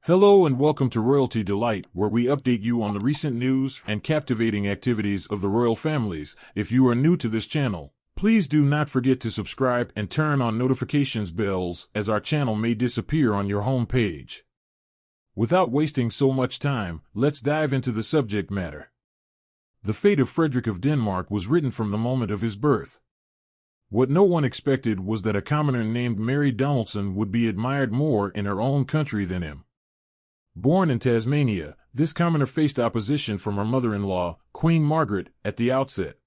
Hello and welcome to Royalty Delight, where we update you on the recent news and captivating activities of the royal families. If you are new to this channel, please do not forget to subscribe and turn on notifications bells, as our channel may disappear on your home page. Without wasting so much time, let's dive into the subject matter. The fate of Frederick of Denmark was written from the moment of his birth. What no one expected was that a commoner named Mary Donaldson would be admired more in her own country than him. Born in Tasmania, this commoner faced opposition from her mother-in-law, Queen Margaret, at the outset.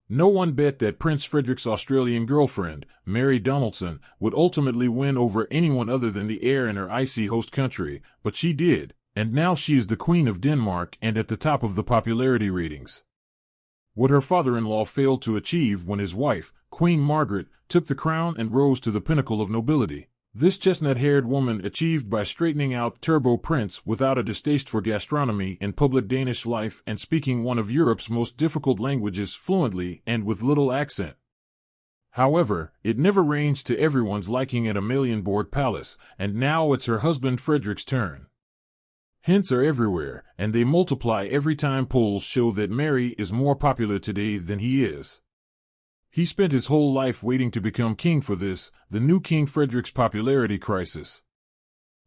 No one bet that Prince Frederick's Australian girlfriend, Mary Donaldson, would ultimately win over anyone other than the heir in her icy host country, but she did, and now she is the Queen of Denmark and at the top of the popularity ratings. What her father-in-law failed to achieve when his wife, Queen Margaret, took the crown and rose to the pinnacle of nobility, this chestnut-haired woman achieved by straightening out Turbo Prince without a distaste for gastronomy and public Danish life and speaking one of Europe's most difficult languages fluently and with little accent. However, it never rains to everyone's liking at Amalienborg Palace, and now it's her husband Frederick's turn. Hints are everywhere, and they multiply every time polls show that Mary is more popular today than he is. He spent his whole life waiting to become king for this, the new King Frederick's popularity crisis.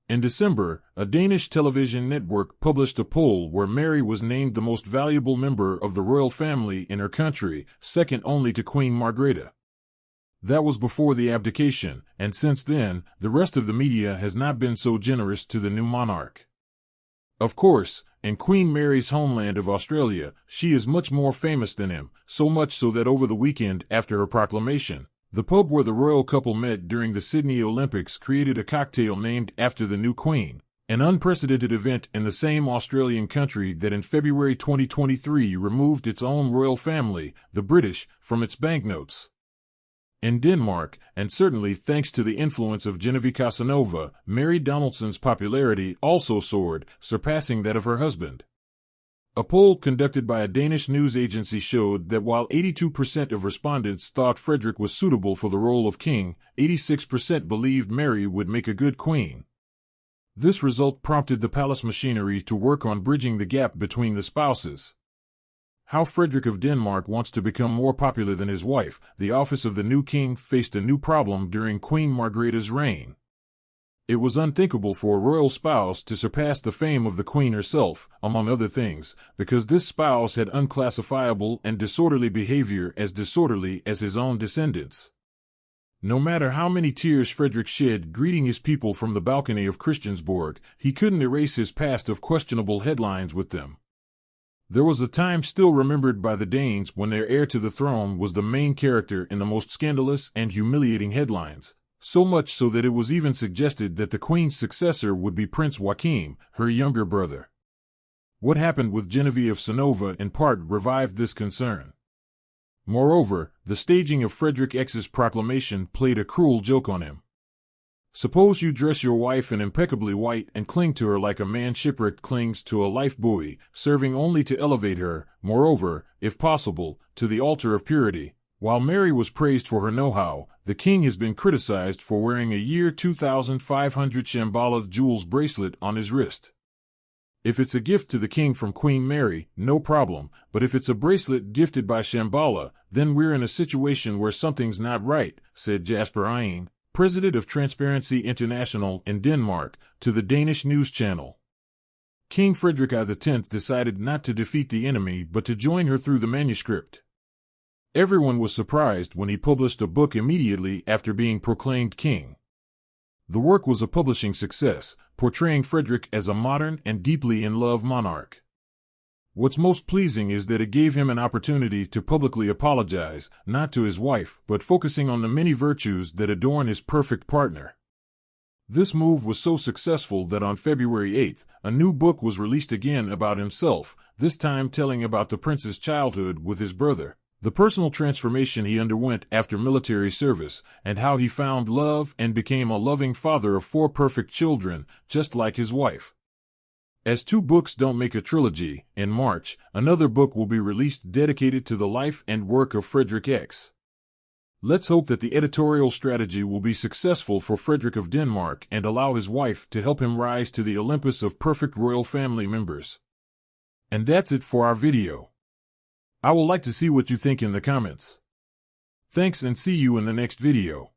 In December, a Danish television network published a poll where Mary was named the most valuable member of the royal family in her country, second only to Queen Margaret. That was before the abdication, and since then, the rest of the media has not been so generous to the new monarch. Of course, in Queen Mary's homeland of Australia, she is much more famous than him, so much so that over the weekend after her proclamation, the pub where the royal couple met during the Sydney Olympics created a cocktail named after the new queen, an unprecedented event in the same Australian country that in February 2023 removed its own royal family, the British, from its banknotes. In Denmark, and certainly thanks to the influence of Genevieve Casanova, Mary Donaldson's popularity also soared, surpassing that of her husband. A poll conducted by a Danish news agency showed that while 82% of respondents thought Frederick was suitable for the role of king, 86% believed Mary would make a good queen. This result prompted the palace machinery to work on bridging the gap between the spouses. How Frederick of Denmark wants to become more popular than his wife, the office of the new king faced a new problem during Queen Margret's reign. It was unthinkable for a royal spouse to surpass the fame of the queen herself, among other things, because this spouse had unclassifiable and disorderly behavior as disorderly as his own descendants. No matter how many tears Frederick shed greeting his people from the balcony of Christiansborg, he couldn't erase his past of questionable headlines with them. There was a time still remembered by the Danes when their heir to the throne was the main character in the most scandalous and humiliating headlines, so much so that it was even suggested that the queen's successor would be Prince Joachim, her younger brother. What happened with Genevieve of Sonova in part revived this concern. Moreover, the staging of Frederick X's proclamation played a cruel joke on him. Suppose you dress your wife in impeccably white and cling to her like a man shipwrecked clings to a life buoy, serving only to elevate her, moreover, if possible, to the altar of purity. While Mary was praised for her know-how, the king has been criticized for wearing a year 2500 Shambhala jewels bracelet on his wrist. If it's a gift to the king from Queen Mary, no problem, but if it's a bracelet gifted by Shambhala, then we're in a situation where something's not right, said Jasper Ején, president of Transparency International in Denmark, to the Danish news channel. King Frederick X decided not to defeat the enemy but to join her through the manuscript. Everyone was surprised when he published a book immediately after being proclaimed king. The work was a publishing success, portraying Frederick as a modern and deeply in love monarch. What's most pleasing is that it gave him an opportunity to publicly apologize, not to his wife, but focusing on the many virtues that adorn his perfect partner. This move was so successful that on February 8th, a new book was released again about himself, this time telling about the prince's childhood with his brother, the personal transformation he underwent after military service, and how he found love and became a loving father of 4 perfect children, just like his wife. As 2 books don't make a trilogy, in March, another book will be released dedicated to the life and work of Frederick X. Let's hope that the editorial strategy will be successful for Frederick of Denmark and allow his wife to help him rise to the Olympus of perfect royal family members. And that's it for our video. I would like to see what you think in the comments. Thanks and see you in the next video.